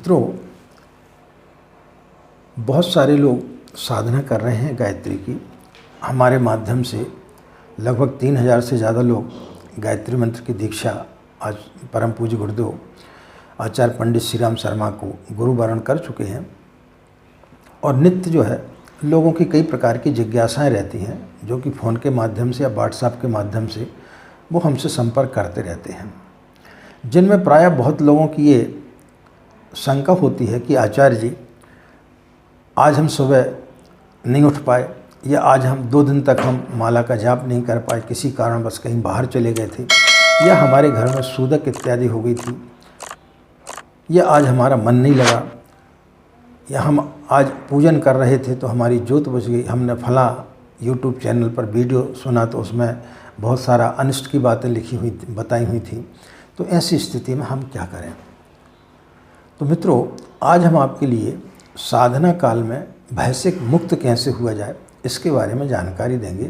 मित्रों, बहुत सारे लोग साधना कर रहे हैं गायत्री की। हमारे माध्यम से लगभग 3000 से ज़्यादा लोग गायत्री मंत्र की दीक्षा आज परम पूज्य गुरुदेव आचार्य पंडित श्री राम शर्मा को गुरु वरण कर चुके हैं। और नित्य जो है लोगों की कई प्रकार की जिज्ञासाएं रहती हैं, जो कि फ़ोन के माध्यम से या व्हाट्सएप के माध्यम से वो हमसे संपर्क करते रहते हैं, जिनमें प्रायः बहुत लोगों की ये शंका होती है कि आचार्य जी, आज हम सुबह नहीं उठ पाए, या आज हम 2 दिन तक हम माला का जाप नहीं कर पाए, किसी कारणवश कहीं बाहर चले गए थे, या हमारे घर में सूदक इत्यादि हो गई थी, या आज हमारा मन नहीं लगा, या हम आज पूजन कर रहे थे तो हमारी ज्योत बुझ गई, हमने फला यूट्यूब चैनल पर वीडियो सुना तो उसमें बहुत सारा अनिष्ट की बातें लिखी हुई बताई हुई थी, तो ऐसी स्थिति में हम क्या करें। तो मित्रों, आज हम आपके लिए साधना काल में भय से मुक्त कैसे हुआ जाए इसके बारे में जानकारी देंगे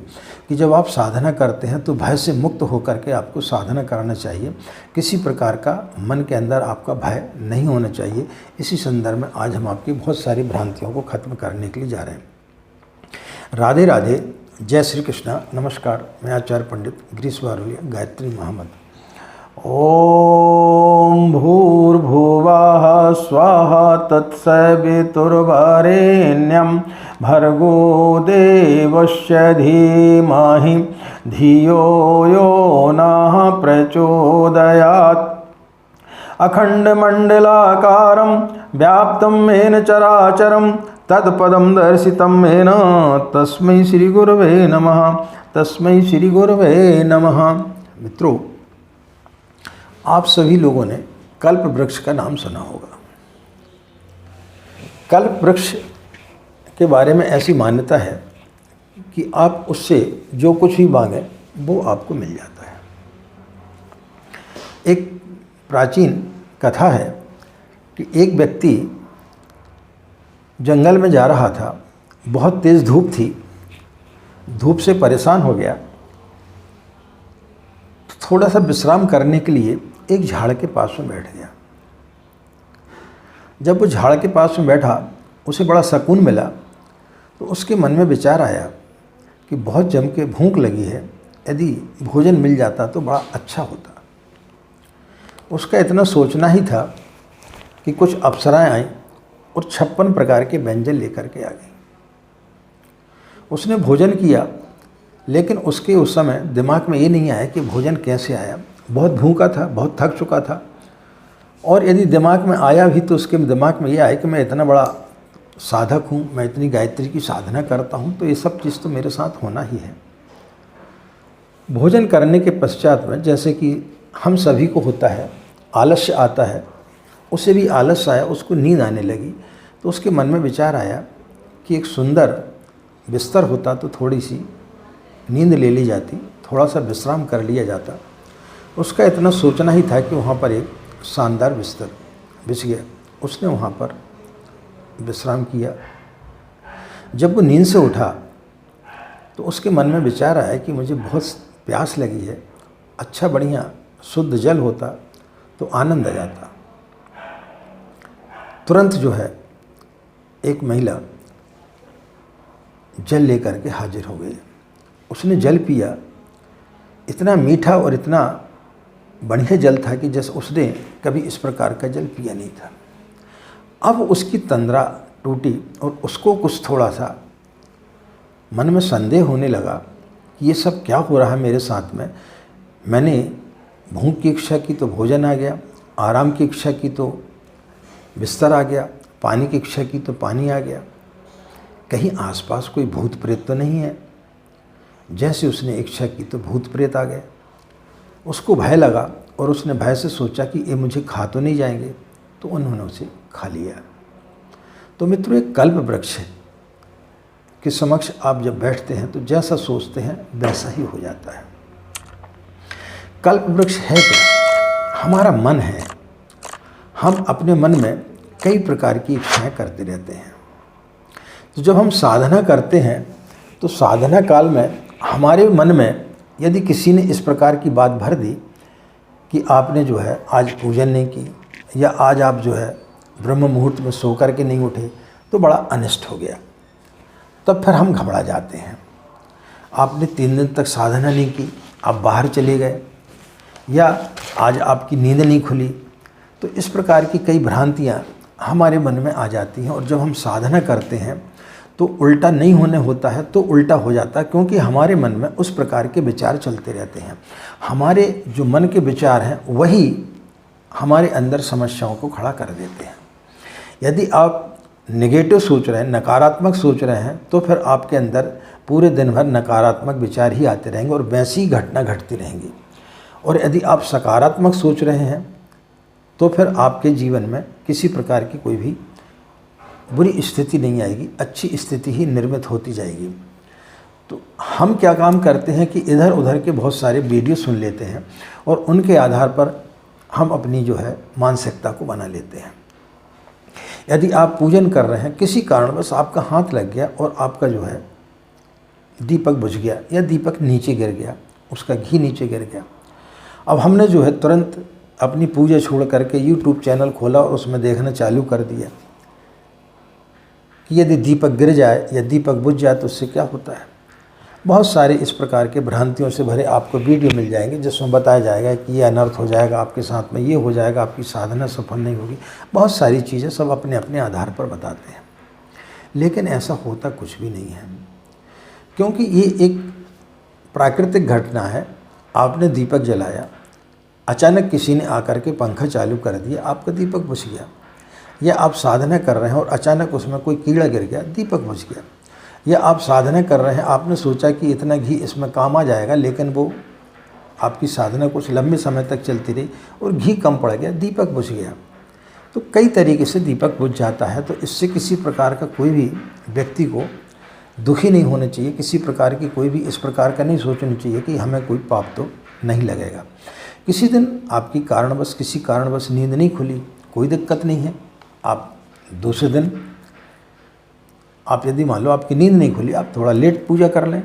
कि जब आप साधना करते हैं तो भय से मुक्त होकर के आपको साधना करना चाहिए। किसी प्रकार का मन के अंदर आपका भय नहीं होना चाहिए। इसी संदर्भ में आज हम आपकी बहुत सारी भ्रांतियों को खत्म करने के लिए जा रहे हैं। राधे राधे, जय श्री कृष्णा, नमस्कार। मैं आचार्य पंडित गिरीश वारुलिया, गायत्री महामंत्र। ओम भूर्भुवः स्वाहा तत्सवितुर्वरेण्यं भर्गो देवस्य धीमहि धियो यो नः प्रचोदयात्। अखण्डमण्डलाकारं व्याप्तं येन चराचरं तत्पदं दर्शितं येन तस्मै श्रीगुरवे नमः, तस्मै श्रीगुरवे नमः। मित्रों, आप सभी लोगों ने कल्प वृक्ष का नाम सुना होगा। कल्प वृक्ष के बारे में ऐसी मान्यता है कि आप उससे जो कुछ भी मांगें वो आपको मिल जाता है। एक प्राचीन कथा है कि एक व्यक्ति जंगल में जा रहा था, बहुत तेज़ धूप थी, धूप से परेशान हो गया, थोड़ा सा विश्राम करने के लिए एक झाड़ के पास में बैठ गया। जब वो झाड़ के पास में बैठा, उसे बड़ा सुकून मिला, तो उसके मन में विचार आया कि बहुत जम के भूख लगी है, यदि भोजन मिल जाता तो बड़ा अच्छा होता। उसका इतना सोचना ही था कि कुछ अप्सराएं आईं और 56 प्रकार के व्यंजन लेकर के आ गई। उसने भोजन किया, लेकिन उसके उस समय दिमाग में ये नहीं आया कि भोजन कैसे आया। बहुत भूखा था, बहुत थक चुका था, और यदि दिमाग में आया भी तो उसके दिमाग में ये आया कि मैं इतना बड़ा साधक हूँ, मैं इतनी गायत्री की साधना करता हूँ, तो ये सब चीज़ तो मेरे साथ होना ही है। भोजन करने के पश्चात में, जैसे कि हम सभी को होता है, आलस्य आता है, उसे भी आलस्य आया, उसको नींद आने लगी, तो उसके मन में विचार आया कि एक सुंदर बिस्तर होता तो थोड़ी सी नींद ले ली जाती, थोड़ा सा विश्राम कर लिया जाता। उसका इतना सोचना ही था कि वहाँ पर एक शानदार बिस्तर बिछ गया। उसने वहाँ पर विश्राम किया। जब वो नींद से उठा तो उसके मन में विचार आया कि मुझे बहुत प्यास लगी है, अच्छा बढ़िया शुद्ध जल होता तो आनंद आ जाता। तुरंत जो है एक महिला जल लेकर के हाजिर हो गई। उसने जल पिया, इतना मीठा और इतना बढ़िया जल था कि जैसे उसने कभी इस प्रकार का जल पिया नहीं था। अब उसकी तंद्रा टूटी और उसको कुछ थोड़ा सा मन में संदेह होने लगा कि ये सब क्या हो रहा है मेरे साथ में। मैंने भूख की इच्छा की तो भोजन आ गया, आराम की इच्छा की तो बिस्तर आ गया, पानी की इच्छा की तो पानी आ गया। कहीं आसपास कोई भूत प्रेत तो नहीं है। जैसे उसने इच्छा की तो भूत प्रेत आ गए। उसको भय लगा और उसने भय से सोचा कि ये मुझे खा तो नहीं जाएंगे, तो उन्होंने उसे खा लिया। तो मित्रों, एक कल्प वृक्ष के समक्ष आप जब बैठते हैं तो जैसा सोचते हैं वैसा ही हो जाता है। कल्प वृक्ष है क्या? हमारा मन है। हम अपने मन में कई प्रकार की इच्छाएं करते रहते हैं। तो जब हम साधना करते हैं तो साधना काल में हमारे मन में यदि किसी ने इस प्रकार की बात भर दी कि आपने जो है आज पूजन नहीं की, या आज आप जो है ब्रह्म मुहूर्त में सो कर के नहीं उठे तो बड़ा अनिष्ट हो गया। तब फिर हम घबरा जाते हैं। आपने 3 दिन तक साधना नहीं की, आप बाहर चले गए, या आज आपकी नींद नहीं खुली, तो इस प्रकार की कई भ्रांतियाँ हमारे मन में आ जाती हैं। और जब हम साधना करते हैं तो उल्टा नहीं होने होता है तो उल्टा हो जाता है, क्योंकि हमारे मन में उस प्रकार के विचार चलते रहते हैं। हमारे जो मन के विचार हैं वही हमारे अंदर समस्याओं को खड़ा कर देते हैं। यदि आप नेगेटिव सोच रहे हैं, नकारात्मक सोच रहे हैं, तो फिर आपके अंदर पूरे दिन भर नकारात्मक विचार ही आते रहेंगे और वैसी घटना घटती रहेंगी। और यदि आप सकारात्मक सोच रहे हैं तो फिर आपके जीवन में किसी प्रकार की कोई भी बुरी स्थिति नहीं आएगी, अच्छी स्थिति ही निर्मित होती जाएगी। तो हम क्या काम करते हैं कि इधर उधर के बहुत सारे वीडियो सुन लेते हैं और उनके आधार पर हम अपनी जो है मानसिकता को बना लेते हैं। यदि आप पूजन कर रहे हैं, किसी कारणवश आपका हाथ लग गया और आपका जो है दीपक बुझ गया या दीपक नीचे गिर गया, उसका घी नीचे गिर गया, अब हमने जो है तुरंत अपनी पूजा छोड़ करके YouTube चैनल खोला और उसमें देखना चालू कर दिया कि यदि दीपक गिर जाए या दीपक बुझ जाए तो उससे क्या होता है। बहुत सारे इस प्रकार के भ्रांतियों से भरे आपको वीडियो मिल जाएंगे जिसमें बताया जाएगा कि ये अनर्थ हो जाएगा आपके साथ में, ये हो जाएगा, आपकी साधना सफल नहीं होगी। बहुत सारी चीज़ें सब अपने अपने आधार पर बताते हैं, लेकिन ऐसा होता कुछ भी नहीं है, क्योंकि ये एक प्राकृतिक घटना है। आपने दीपक जलाया, अचानक किसी ने आकर के पंखा चालू कर दिया, आपका दीपक बुझ गया। या आप साधना कर रहे हैं और अचानक उसमें कोई कीड़ा गिर गया, दीपक बुझ गया। या आप साधना कर रहे हैं, आपने सोचा कि इतना घी इसमें काम आ जाएगा, लेकिन वो आपकी साधना कुछ लंबे समय तक चलती रही और घी कम पड़ गया, दीपक बुझ गया। तो कई तरीके से दीपक बुझ जाता है। तो इससे किसी प्रकार का कोई भी व्यक्ति को दुखी नहीं होना चाहिए, किसी प्रकार की कोई भी इस प्रकार का नहीं सोचना चाहिए कि हमें कोई पाप तो नहीं लगेगा। किसी दिन आपकी कारणवश किसी कारणवश नींद नहीं खुली, कोई दिक्कत नहीं है। आप दूसरे दिन आप यदि मान लो आपकी नींद नहीं खुली, आप थोड़ा लेट पूजा कर लें।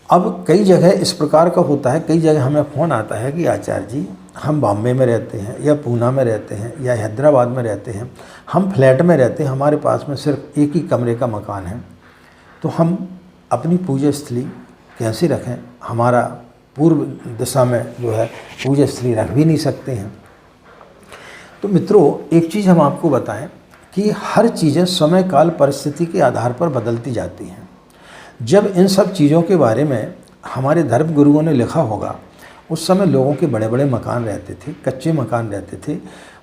अब कई जगह इस प्रकार का होता है, कई जगह हमें फ़ोन आता है कि आचार्य जी हम बॉम्बे में रहते हैं या पूना में रहते हैं या हैदराबाद में रहते हैं, हम फ्लैट में रहते हैं, हमारे पास में सिर्फ एक ही कमरे का मकान है, तो हम अपनी पूजा स्थली कैसे रखें? हमारा पूर्व दिशा में जो है पूजा स्थली रख भी नहीं सकते हैं। तो मित्रों, एक चीज़ हम आपको बताएं कि हर चीज़ें समय काल परिस्थिति के आधार पर बदलती जाती हैं। जब इन सब चीज़ों के बारे में हमारे धर्म गुरुओं ने लिखा होगा, उस समय लोगों के बड़े बड़े मकान रहते थे, कच्चे मकान रहते थे।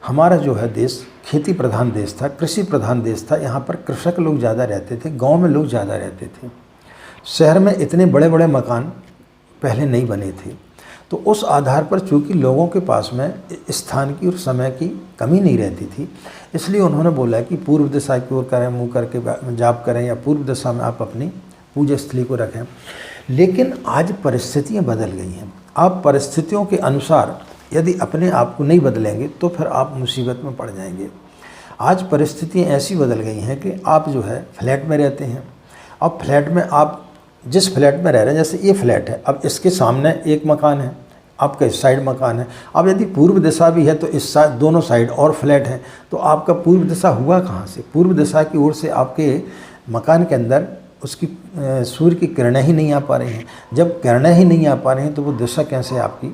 हमारा जो है देश खेती प्रधान देश था, कृषि प्रधान देश था। यहाँ पर कृषक लोग ज़्यादा रहते थे, गांव में लोग ज़्यादा रहते थे। शहर में इतने बड़े बड़े मकान पहले नहीं बने थे। तो उस आधार पर चूँकि लोगों के पास में स्थान की और समय की कमी नहीं रहती थी, इसलिए उन्होंने बोला कि पूर्व दिशा की ओर करें, मुँह करके जाप करें, या पूर्व दिशा में आप अपनी पूजा स्थली को रखें। लेकिन आज परिस्थितियाँ बदल गई हैं। आप परिस्थितियों के अनुसार यदि अपने आप को नहीं बदलेंगे तो फिर आप मुसीबत में पड़ जाएंगे। आज परिस्थितियाँ ऐसी बदल गई हैं कि आप जो है फ्लैट में रहते हैं। अब फ्लैट में आप जिस फ्लैट में रह रहे हैं, जैसे ये फ्लैट है, अब इसके सामने एक मकान है, आपका इस साइड मकान है। अब यदि पूर्व दिशा भी है तो इस साइड दोनों साइड और फ्लैट है, तो आपका पूर्व दिशा हुआ कहाँ से? पूर्व दिशा की ओर से आपके मकान के अंदर उसकी सूर्य की किरणें ही नहीं आ पा रही हैं। जब किरणें ही नहीं आ पा रही हैं तो वो दिशा कैसे आपकी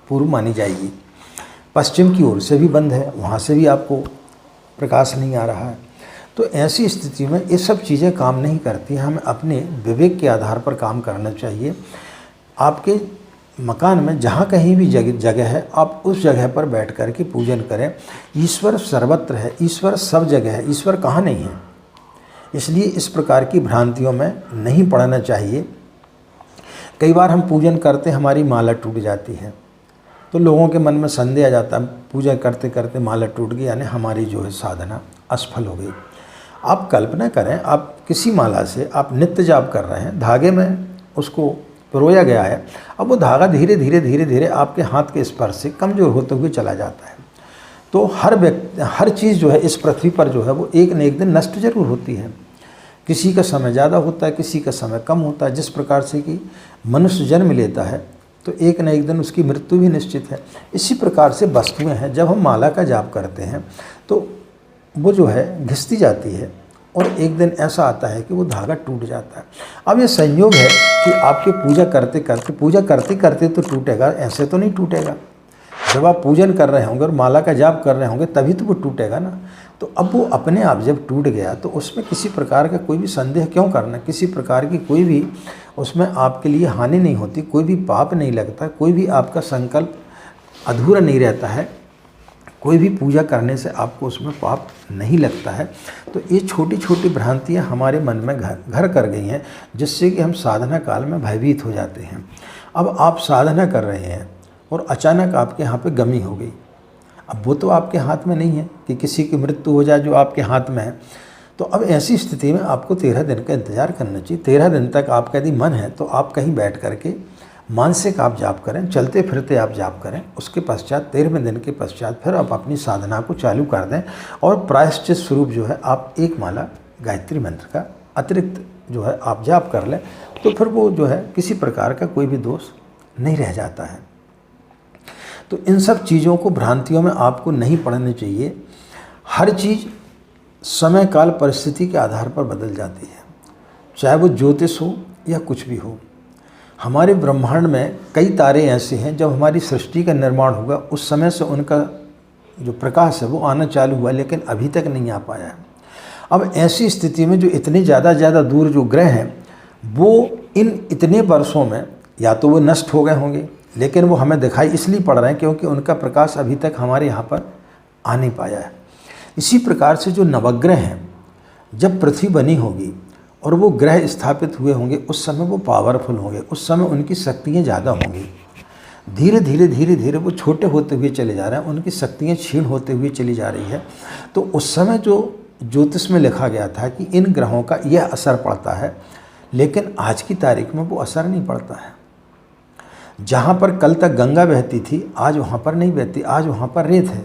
पूर्व मानी जाएगी? पश्चिम की ओर से भी बंद है, वहाँ से भी आपको प्रकाश नहीं आ रहा है। तो ऐसी स्थिति में ये सब चीज़ें काम नहीं करती। हमें अपने विवेक के आधार पर काम करना चाहिए। आपके मकान में जहाँ कहीं भी जगह है, आप उस जगह पर बैठ कर के पूजन करें। ईश्वर सर्वत्र है, ईश्वर सब जगह है, ईश्वर कहाँ नहीं है। इसलिए इस प्रकार की भ्रांतियों में नहीं पड़ना चाहिए। कई बार हम पूजन करते हमारी माला टूट जाती है, तो लोगों के मन में संदेह आ जाता है, पूजा करते करते माला टूट गई, यानी हमारी जो है साधना असफल हो गई। आप कल्पना करें, आप किसी माला से आप नित्य जाप कर रहे हैं, धागे में उसको पिरोया गया है, अब वो धागा धीरे धीरे धीरे धीरे आपके हाथ के स्पर्श से कमज़ोर होते हुए चला जाता है। तो हर चीज़ जो है इस पृथ्वी पर जो है वो एक न एक दिन नष्ट जरूर होती है। किसी का समय ज़्यादा होता है, किसी का समय कम होता है। जिस प्रकार से कि मनुष्य जन्म लेता है तो एक न एक दिन उसकी मृत्यु भी निश्चित है। इसी प्रकार से वस्तुएं हैं। जब हम माला का जाप करते हैं तो वो जो है घिसती जाती है और एक दिन ऐसा आता है कि वो धागा टूट जाता है। अब ये संयोग है कि आपके पूजा करते करते तो टूटेगा, ऐसे तो नहीं टूटेगा। जब आप पूजन कर रहे होंगे और माला का जाप कर रहे होंगे तभी तो वो टूटेगा ना। तो अब वो अपने आप जब टूट गया तो उसमें किसी प्रकार का कोई भी संदेह क्यों करना, किसी प्रकार की कोई भी उसमें आपके लिए हानि नहीं होती, कोई भी पाप नहीं लगता, कोई भी आपका संकल्प अधूरा नहीं रहता है, कोई भी पूजा करने से आपको उसमें पाप नहीं लगता है। तो ये छोटी छोटी भ्रांतियाँ हमारे मन में घर कर गई हैं, जिससे कि हम साधना काल में भयभीत हो जाते हैं। अब आप साधना कर रहे हैं और अचानक आपके यहाँ पे गमी हो गई। अब वो तो आपके हाथ में नहीं है कि किसी की मृत्यु हो जाए जो आपके हाथ में है। तो अब ऐसी स्थिति में आपको 13 दिन का इंतज़ार करना चाहिए। 13 दिन तक आपका यदि मन है तो आप कहीं बैठ करके मानसिक आप जाप करें, चलते फिरते आप जाप करें। उसके पश्चात 13वें दिन के पश्चात फिर आप अपनी साधना को चालू कर दें और प्रायश्चित स्वरूप जो है आप एक माला गायत्री मंत्र का अतिरिक्त जो है आप जाप कर लें, तो फिर वो जो है किसी प्रकार का कोई भी दोष नहीं रह जाता है। तो इन सब चीज़ों को, भ्रांतियों में आपको नहीं पड़नी चाहिए। हर चीज़ समय काल परिस्थिति के आधार पर बदल जाती है, चाहे वो ज्योतिष हो या कुछ भी हो। हमारे ब्रह्मांड में कई तारे ऐसे हैं, जब हमारी सृष्टि का निर्माण होगा उस समय से उनका जो प्रकाश है वो आना चालू हुआ, लेकिन अभी तक नहीं आ पाया है। अब ऐसी स्थिति में जो इतने ज़्यादा दूर जो ग्रह हैं वो इन इतने वर्षों में या तो वो नष्ट हो गए होंगे, लेकिन वो हमें दिखाई इसलिए पड़ रहे हैं क्योंकि उनका प्रकाश अभी तक हमारे यहाँ पर आ नहीं पाया है। इसी प्रकार से जो नवग्रह हैं, जब पृथ्वी बनी होगी और वो ग्रह स्थापित हुए होंगे उस समय वो पावरफुल होंगे, उस समय उनकी शक्तियाँ ज़्यादा होंगी। धीरे धीरे वो छोटे होते हुए चले जा रहे हैं, उनकी शक्तियाँ क्षीण होते हुए चली जा रही है। तो उस समय जो ज्योतिष में लिखा गया था कि इन ग्रहों का यह असर पड़ता है, लेकिन आज की तारीख में वो असर नहीं पड़ता है। जहाँ पर कल तक गंगा बहती थी आज वहाँ पर नहीं बहती, आज वहाँ पर रेत है।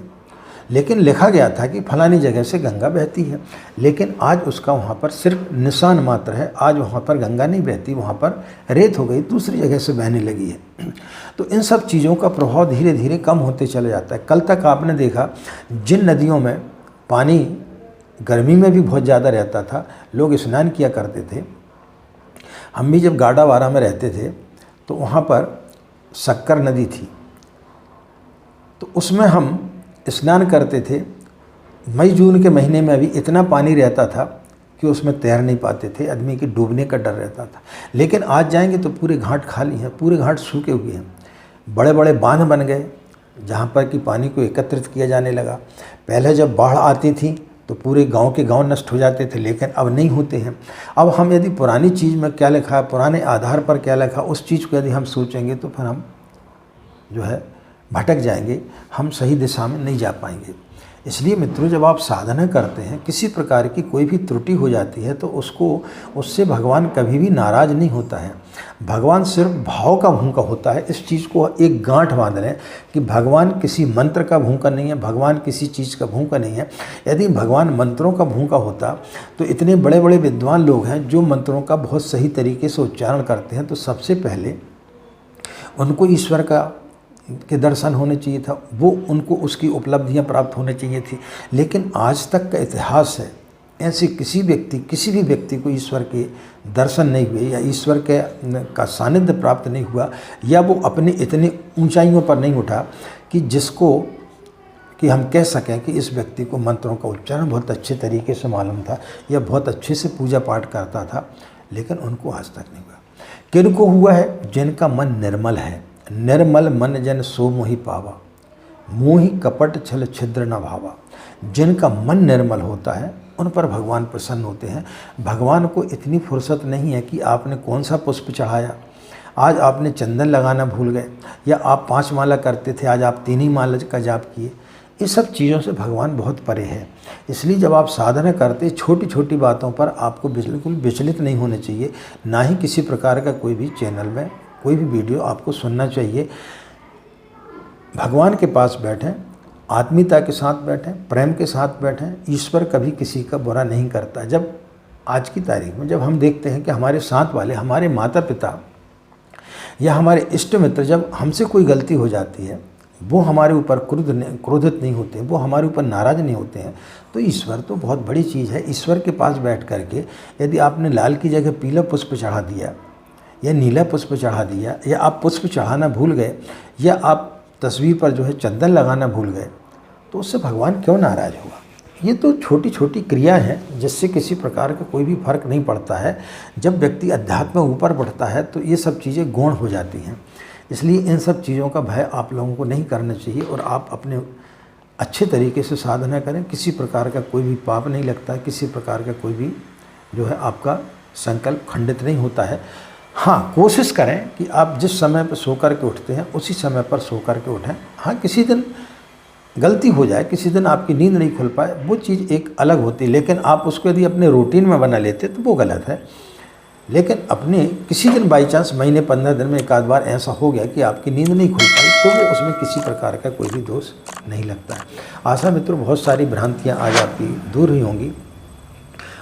लेकिन लिखा गया था कि फलानी जगह से गंगा बहती है, लेकिन आज उसका वहाँ पर सिर्फ निशान मात्र है। आज वहाँ पर गंगा नहीं बहती, वहाँ पर रेत हो गई, दूसरी जगह से बहने लगी है। तो इन सब चीज़ों का प्रभाव धीरे धीरे कम होते चले जाता है। कल तक आपने देखा जिन नदियों में पानी गर्मी में भी बहुत ज़्यादा रहता था, लोग स्नान किया करते थे। हम भी जब गाडावारा में रहते थे तो वहाँ पर शक्कर नदी थी, तो उसमें हम स्नान करते थे। मई जून के महीने में अभी इतना पानी रहता था कि उसमें तैर नहीं पाते थे, आदमी के डूबने का डर रहता था। लेकिन आज जाएंगे तो पूरे घाट खाली हैं, पूरे घाट सूखे हुए हैं। बड़े बड़े बांध बन गए जहाँ पर कि पानी को एकत्रित किया जाने लगा। पहले जब बाढ़ आती थी तो पूरे गांव के गांव नष्ट हो जाते थे, लेकिन अब नहीं होते हैं। अब हम यदि पुरानी चीज़ में क्या लिखा है, पुराने आधार पर क्या लिखा, उस चीज़ को यदि हम सोचेंगे तो फिर हम जो है भटक जाएंगे, हम सही दिशा में नहीं जा पाएंगे। इसलिए मित्रों, जब आप साधना करते हैं, किसी प्रकार की कोई भी त्रुटि हो जाती है तो उससे भगवान कभी भी नाराज़ नहीं होता है। भगवान सिर्फ भाव का भूखा होता है। इस चीज़ को एक गांठ बांध लें कि भगवान किसी मंत्र का भूखा नहीं है, भगवान किसी चीज़ का भूखा नहीं है। यदि भगवान मंत्रों का भूखा होता तो इतने बड़े बड़े विद्वान लोग हैं जो मंत्रों का बहुत सही तरीके से उच्चारण करते हैं, तो सबसे पहले उनको ईश्वर के दर्शन होने चाहिए था, वो उनको उसकी उपलब्धियां प्राप्त होने चाहिए थी। लेकिन आज तक का इतिहास है, ऐसे किसी भी व्यक्ति को ईश्वर के दर्शन नहीं हुए या ईश्वर का सानिध्य प्राप्त नहीं हुआ, या वो अपने इतनी ऊंचाइयों पर नहीं उठा कि हम कह सकें कि इस व्यक्ति को मंत्रों का उच्चारण बहुत अच्छे तरीके से मालूम था या बहुत अच्छे से पूजा पाठ करता था, लेकिन उनको आज तक नहीं हुआ। किनको हुआ है? जिनका मन निर्मल है। निर्मल मन जन सो मोहि पावा, मोहि कपट छल छिद्र न भावा। जिनका मन निर्मल होता है उन पर भगवान प्रसन्न होते हैं। भगवान को इतनी फुर्सत नहीं है कि आपने कौन सा पुष्प चढ़ाया, आज आपने चंदन लगाना भूल गए, या आप 5 माला करते थे आज आप 3 ही माला का जाप किए। इस सब चीज़ों से भगवान बहुत परे है। इसलिए जब आप साधना करते, छोटी छोटी बातों पर आपको बिल्कुल विचलित नहीं होने चाहिए। ना ही किसी प्रकार का कोई भी चैनल में कोई भी वीडियो आपको सुनना चाहिए। भगवान के पास बैठें, आत्मीयता के साथ बैठें, प्रेम के साथ बैठें। ईश्वर कभी किसी का बुरा नहीं करता। जब आज की तारीख में जब हम देखते हैं कि हमारे साथ वाले, हमारे माता पिता या हमारे इष्ट मित्र, जब हमसे कोई गलती हो जाती है वो हमारे ऊपर क्रोधित नहीं होते, वो हमारे ऊपर नाराज़ नहीं होते हैं। तो ईश्वर तो बहुत बड़ी चीज़ है। ईश्वर के पास बैठ कर के यदि आपने लाल की जगह पीला पुष्प चढ़ा दिया या नीला पुष्प चढ़ा दिया, या आप पुष्प चढ़ाना भूल गए, या आप तस्वीर पर जो है चंदन लगाना भूल गए, तो उससे भगवान क्यों नाराज़ होगा। ये तो छोटी छोटी क्रिया हैं जिससे किसी प्रकार का कोई भी फर्क नहीं पड़ता है। जब व्यक्ति अध्यात्म में ऊपर बढ़ता है तो ये सब चीज़ें गौण हो जाती हैं। इसलिए इन सब चीज़ों का भय आप लोगों को नहीं करना चाहिए और आप अपने अच्छे तरीके से साधना करें। किसी प्रकार का कोई भी पाप नहीं लगता है, किसी प्रकार का कोई भी जो है आपका संकल्प खंडित नहीं होता है। हाँ, कोशिश करें कि आप जिस समय पर सो कर के उठते हैं उसी समय पर सो कर के उठें। हाँ, किसी दिन गलती हो जाए, किसी दिन आपकी नींद नहीं खुल पाए, वो चीज़ एक अलग होती है, लेकिन आप उसको यदि अपने रूटीन में बना लेते तो वो गलत है। लेकिन अपने किसी दिन बाई चांस महीने 15 दिन में एक आध बार ऐसा हो गया कि आपकी नींद नहीं खुल पाई, तो वो उसमें किसी प्रकार का कोई भी दोष नहीं लगता है। आशा मित्रों, बहुत सारी भ्रांतियाँ आज आपकी दूर हुई होंगी,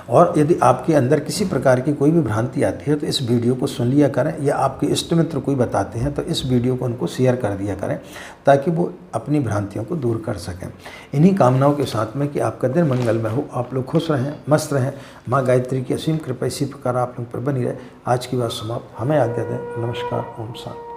और यदि आपके अंदर किसी प्रकार की कोई भी भ्रांति आती है तो इस वीडियो को सुन लिया करें, या आपके इष्ट मित्र कोई बताते हैं तो इस वीडियो को उनको शेयर कर दिया करें, ताकि वो अपनी भ्रांतियों को दूर कर सकें। इन्हीं कामनाओं के साथ में कि आपका दिन मंगलमय हो, आप लोग खुश रहें, मस्त रहें, माँ गायत्री की असीम कृपा इसी प्रकार आप लोग पर बनी रहे। आज की बात समाप्त। हमें आज्ञा दें। नमस्कार। ओम शांति।